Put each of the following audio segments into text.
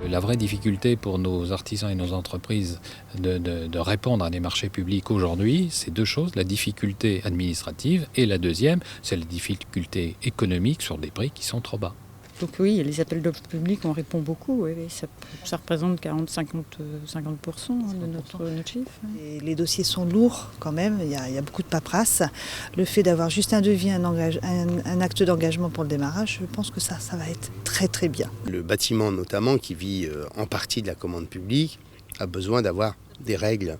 La vraie difficulté pour nos artisans et nos entreprises de répondre à des marchés publics aujourd'hui, c'est deux choses, la difficulté administrative et la deuxième, c'est la difficulté économique sur des prix qui sont trop bas. Donc oui, les appels d'offres publics, on répond beaucoup. Oui, ça représente 40-50% de notre chiffre. Et les dossiers sont lourds quand même, il y a beaucoup de paperasse. Le fait d'avoir juste un devis, un acte d'engagement pour le démarrage, je pense que ça va être très très bien. Le bâtiment notamment, qui vit en partie de la commande publique, a besoin d'avoir des règles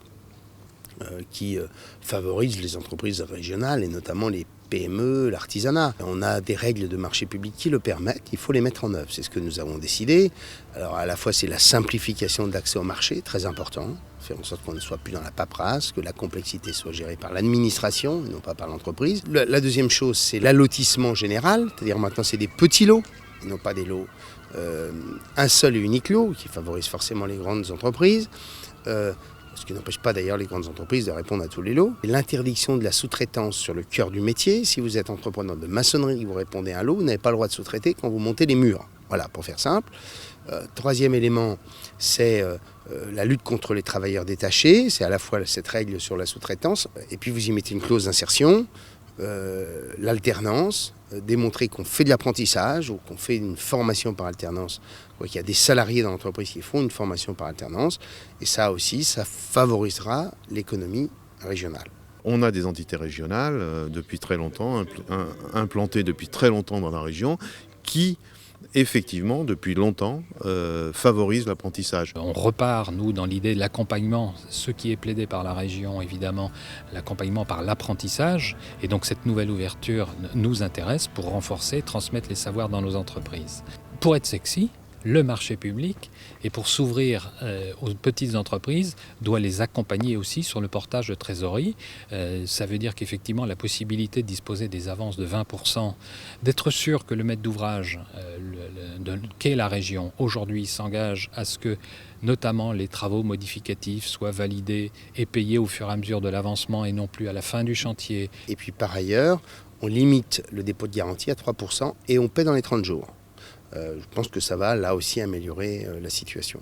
qui favorisent les entreprises régionales et notamment les PME, l'artisanat. On a des règles de marché public qui le permettent, il faut les mettre en œuvre. C'est ce que nous avons décidé. Alors à la fois c'est la simplification de l'accès au marché, très important, faire en sorte qu'on ne soit plus dans la paperasse, que la complexité soit gérée par l'administration et non pas par l'entreprise. La deuxième chose, c'est l'allotissement général, c'est-à-dire maintenant c'est des petits lots, et non pas des lots, un seul et unique lot, qui favorise forcément les grandes entreprises. Ce qui n'empêche pas d'ailleurs les grandes entreprises de répondre à tous les lots. L'interdiction de la sous-traitance sur le cœur du métier. Si vous êtes entrepreneur de maçonnerie et que vous répondez à un lot, vous n'avez pas le droit de sous-traiter quand vous montez les murs. Voilà, pour faire simple. Troisième élément, c'est la lutte contre les travailleurs détachés. C'est à la fois cette règle sur la sous-traitance, et puis vous y mettez une clause d'insertion, l'alternance, démontrer qu'on fait de l'apprentissage ou qu'on fait une formation par alternance. Il y a des salariés dans l'entreprise qui font une formation par alternance, et ça aussi, ça favorisera l'économie régionale. On a des entités régionales depuis très longtemps, implantées depuis très longtemps dans la région, qui effectivement, depuis longtemps, favorisent l'apprentissage. On repart, nous, dans l'idée de l'accompagnement, ce qui est plaidé par la région, évidemment, l'accompagnement par l'apprentissage. Et donc cette nouvelle ouverture nous intéresse pour renforcer, transmettre les savoirs dans nos entreprises. Pour être sexy, le marché public, et pour s'ouvrir aux petites entreprises, doit les accompagner aussi sur le portage de trésorerie. Ça veut dire qu'effectivement, la possibilité de disposer des avances de 20%, d'être sûr que le maître d'ouvrage, qu'est la région, aujourd'hui s'engage à ce que notamment les travaux modificatifs soient validés et payés au fur et à mesure de l'avancement et non plus à la fin du chantier. Et puis par ailleurs, on limite le dépôt de garantie à 3% et on paie dans les 30 jours. Je pense que ça va là aussi améliorer la situation.